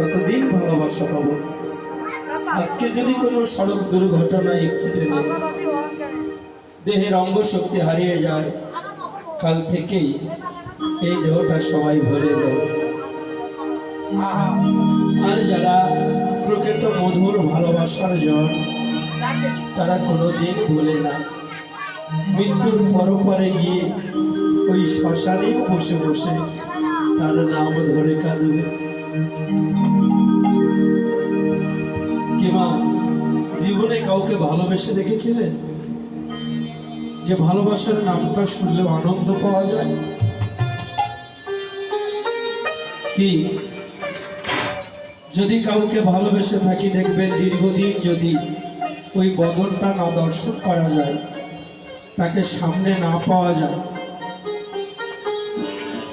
ততদিন ভালোবাসা পাবো। আজকে যদি কোনো সড়ক দুর্ঘটনা অ্যাক্সিডেন্টে দেহের অঙ্গ শক্তি হারিয়ে যায়, কাল থেকেই এই দেহটা সবাই ভরে যাবে। আর যারা প্রকৃত মধুর ভালোবাসার জন, তারা কোনোদিন ভুলে না। মৃত্যুর পরপরে গিয়ে ওই শ্মশানে বসে বসে তার নাম ধরে কাঁদবে। কিংবা জীবনে কাউকে ভালোবেসে দেখেছিলেন যে ভালোবাসার নামটা শুনলেও আনন্দ পাওয়া যায়? কি যদি কাউকে ভালোবেসে থাকি, দেখবেন দীর্ঘদিন যদি ওই বদনটা না দর্শন করা যায়, তাকে সামনে না পাওয়া যায়,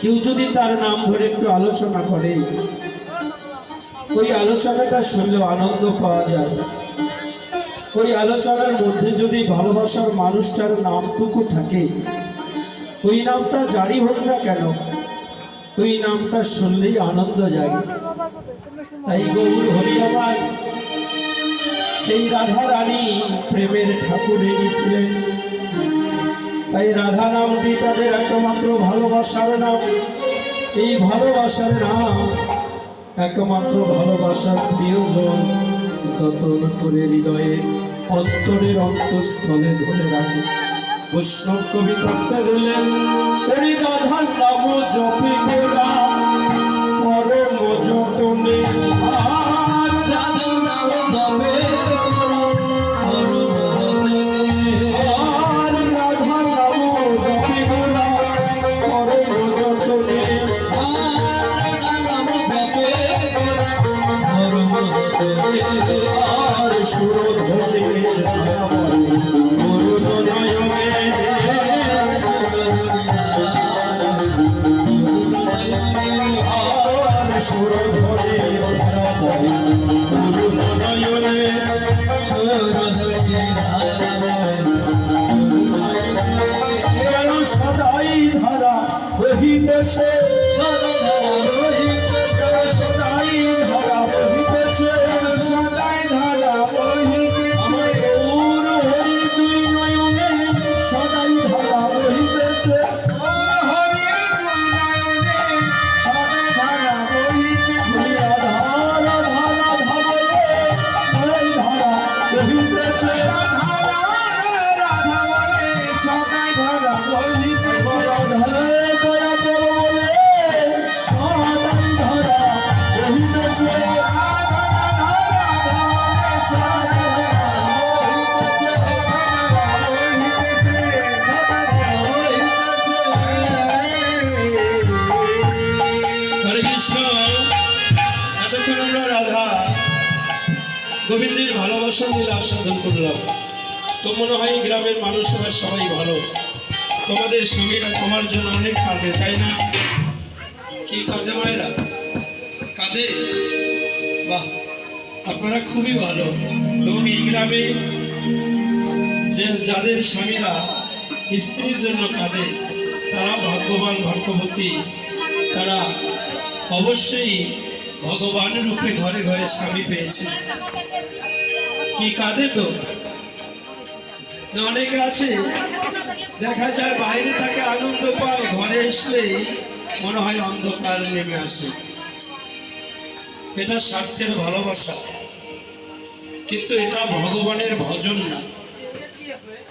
কেউ যদি তার নাম ধরে একটু আলোচনা করে, ওই আলোচনাটা শুনলেও আনন্দ পাওয়া যায়। ওই আলোচনার মধ্যে যদি ভালোবাসার মানুষটার নামটুকু থাকে, ওই নামটা জারি হোক না কেন, ওই নামটা শুনলেই আনন্দ জাগে। তাই গৌর হরি আমার সেই রাধা রানী প্রেমের ঠাকুর এনেছিলেন। তাই রাধা নামটি তাদের একমাত্র ভালোবাসার নাম। এই ভালোবাসার নাম একমাত্র ভালোবাসার প্রিয়জন যতন করে হৃদয়ে অন্তরের অন্তঃস্থলে ধরে রাখে। বৈষ্ণব কবি থাকতে দিলেন, রাধার নাম জপে গোরা পরম যতনে, সদাই ধারা বহিতেছে, সদাই ধারা বহিতেছে, সদাই ধারা বহিতেছে, গৌর হরি দুই নয়নে সদাই ধারা বহিতেছে, হরির দুই নয়নে সদাই ধারা বহিতেছে, ধারা ধারা ধাবলে ওই ধারা বহিতেছে, ধারা রাধা বলে সদাই ধারা বহিতেছে, দয়া করো বলে সদাই ধারা বহিতেছে, গোবিন্দের ভালোবাসা লীলা আস্বাদন করলাম। তো মনে হয় গ্রামের মানুষরা সবাই ভালো। তোমাদের স্বামীরা তোমার জন্য অনেক কাঁদে, তাই না? কি কাঁদে মায়েরা? কাঁদে? বাহ, আপনারা খুবই ভালো। এবং এই গ্রামে যে যাদের স্বামীরা স্ত্রীর জন্য কাঁদে, তারা ভাগ্যবান ভাগ্যবতী। তারা অবশ্যই ভগবান রূপে ঘরে ঘরে স্বামী পেয়েছে। কি কাঁদে? তো অনেকে আছে দেখা যায় বাইরে তাকে আনন্দ পায়, ঘরে আসলে মনে হয় অন্ধকার নেমে আসে। এটা স্বার্থের ভালোবাসা, কিন্তু এটা ভগবানের ভজন না।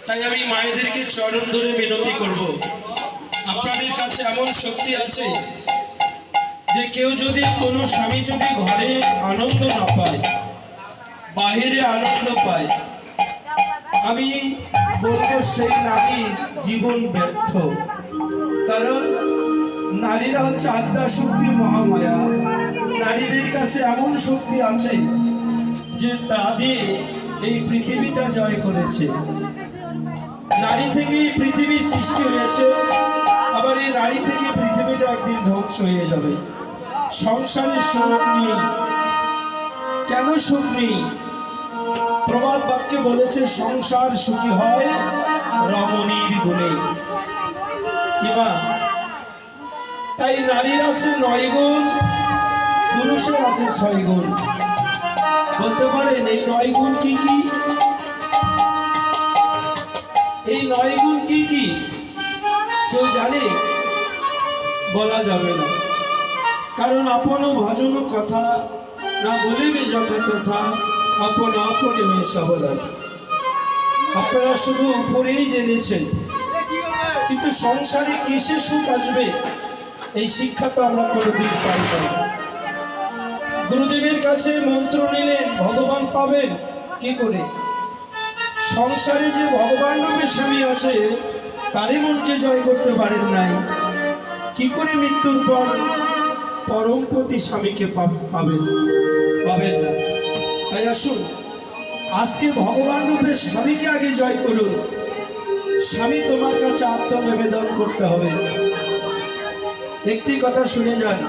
তাই আমি মায়েদেরকে চরণ ধরে মিনতি করব, আপনাদের কাছে এমন শক্তি আছে যে কেউ যদি কোনো স্বামী যদি ঘরে আনন্দ না পায়, বাহিরে আনন্দ পায়, আমি বলবো সেই নারীর জীবন ব্যর্থ। কারণ নারীরা হচ্ছে আদ্যা শক্তি, মহামায়া। নারীদের কাছে এমন শক্তি আছে যে তাদের এই পৃথিবীটা জয় করেছে। নারী থেকেই পৃথিবী সৃষ্টি হয়েছে, আবার এই নারী থেকে পৃথিবীটা একদিন ধ্বংস হয়ে যাবে। সংসারের সুখ নেই। কেন সুখ নেই? প্রবাদ বাক্যে বলেছে সংসার সুখী হয় রমণীর গুণে। কিবা তাই নারীর আছে 9 গুণ, পুরুষ মানুষের আছে 6 গুণ। বলতে পারেন এই 9 গুণ কি কি? এই 9 গুণ কি কি কেউ জানে? বলা যাবে না, কারণ আপন ভজন কথা না বলিবে যথা তথা, আপন আপনি হয়ে সাবধান। আপনারা শুধু উপরেই জেনেছেন, কিন্তু সংসারে কিসে সুখ আসবে এই শিক্ষা তো আমরা কোনোদিন পাই না। গুরুদেবের কাছে মন্ত্র নিলেন, ভগবান পাবেন কি করে? সংসারে যে ভগবান রূপে স্বামী আছে তারই মনকে জয় করতে পারেন নাই, কি করে মৃত্যুর পর পরমপতি স্বামীকে পাবেন? পাবেন না। তাই আসুন আজকে ভগবান রূপে স্বামীকে আগে জয় করুন। স্বামী তোমার কাছে আত্মনিবেদন করতে হবে। একটি কথা শুনে যান,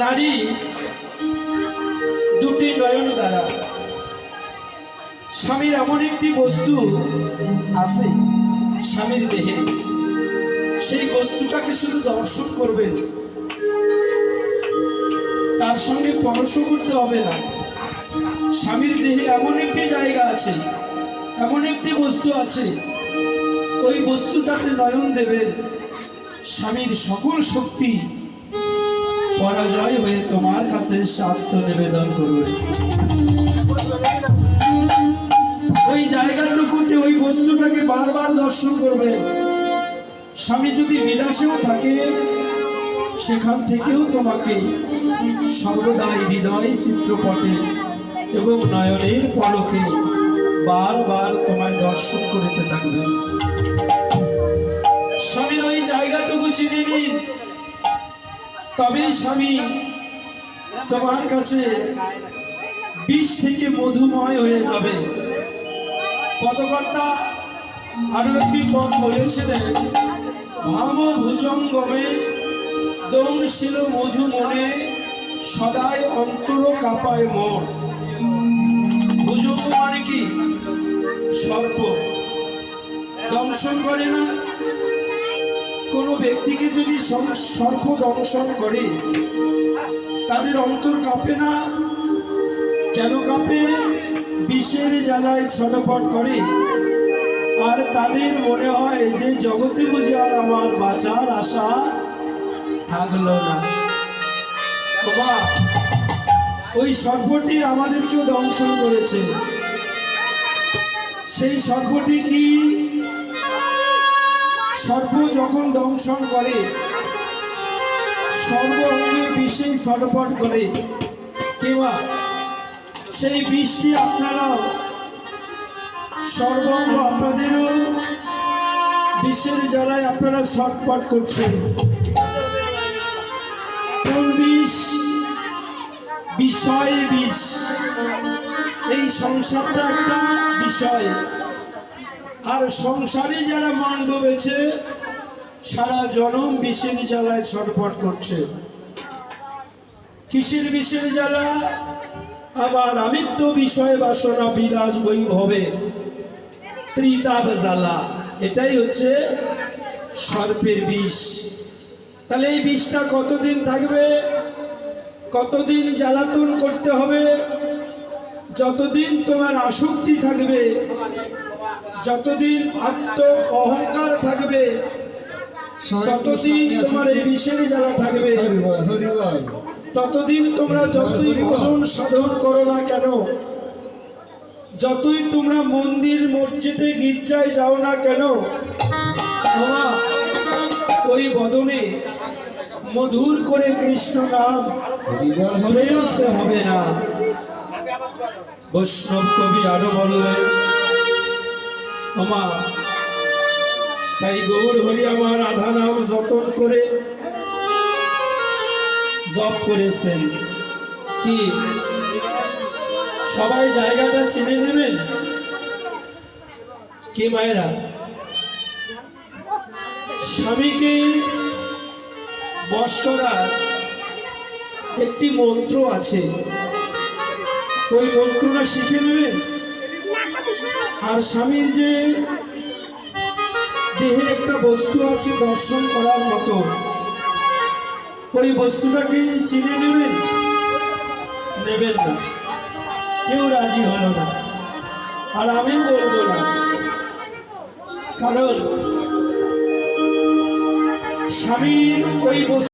নারী দুটি নয়ন দ্বারা। স্বামীর এমন একটি বস্তু আছে স্বামীর দেহে, সেই বস্তুটাকে শুধু দর্শন করবেন, তার সঙ্গে পরশ করতে হবে না। স্বামীর দেহে এমন একটি জায়গা আছে, এমন একটি বস্তু আছে, ওই বস্তুটাতে নয়ন দেবেন, স্বামীর সকল শক্তি পরাজয় হয়ে তোমার কাছে আত্মনিবেদন করবে। ওই জায়গাটুকুতে ওই বস্তুটাকে বারবার দর্শন করবে। স্বামী যদি বিলাসেও থাকে, সেখান থেকেও তোমাকে সর্বদাই হৃদয় চিত্রপটে এবং নয়নের পলকে বারবার তোমায় দর্শন করতে থাকবে। স্বামীর ওই জায়গাটুকু চিনে নিন, তবেই স্বামী তোমার কাছে বিষ থেকে মধুময় হয়ে যাবে। পদকর্তা আরো একটি পদ বলেছিলেন, ভাম ভুজঙ্গমে দংশিল মধু মনে, সদাই অন্তর কাঁপায় মন। ভুজঙ্গ মানে কি? সর্প। দংশন করে না? কোনো ব্যক্তিকে যদি সর্প দংশন করে তাদের অন্তর কাঁপে না? কেন কাঁপে? বিষের জ্বালায় ছটফট করে, আর তাদের মনে হয় যে জগতে বুঝে আর আমার বাঁচার আশা থাকলো না। বাবা, ওই সর্পটি আমাদেরকেও দংশন করেছে। সেই সর্পটি কি? সর্প যখন দংশন করে সর্ব অঙ্গে বিষে ছটফট করে, কিংবা সেই বিষটি আপনারাও সর্বাঙ্গ আপনাদেরও বিষের জ্বালায় আপনারা ছটফট করছেন। কোন বিষ? বিষয় বিষ। এই সংসারটা একটা বিষয়, আর সংসারে যারা মান ডুবেছে সারা জনম বিষের জ্বালায় ছটফট করছে। কিসের বিষের জ্বালা? আবার আমিত্ব বিষয় বাসনা বিলাস বৈভবে ত্রিতাপ জ্বালা। এটাই হচ্ছে সর্পের বিষ। তাহলে এই বিষটা কতদিন থাকবে? কতদিন জ্বালাতন করতে হবে? যতদিন তোমার আসক্তি থাকবে, যতদিন আত্ম অহংকার থাকবে, ততদিন তোমার এই বিষের জ্বালা থাকবে। ততদিন তোমরা যতই ভজন সাধন করো না কেন, যতই তোমরা মন্দির মসজিদে গির্জায় যাও না কেন, ওই বদনে মধুর করে কৃষ্ণ নাম হবে না। বৈষ্ণব কবি আরো বললেন, তাই গৌর হরি আমার আধা নাম যতন করে জপ করেছেন। কি সবাই জায়গাটা চিনে নেবেন? কি মায়েরা? স্বামীকে বশ করার একটি মন্ত্র আছে, ওই মন্ত্রটা শিখে নেবেন। আর স্বামীর যে দেহে একটা বস্তু আছে দর্শন করার মতো, ওই বস্তুটাকে চিনে নেবেন, নেবেন না, কেউ রাজি হলো না, আর আমি বলবো না, কারণ স্বামীর ওই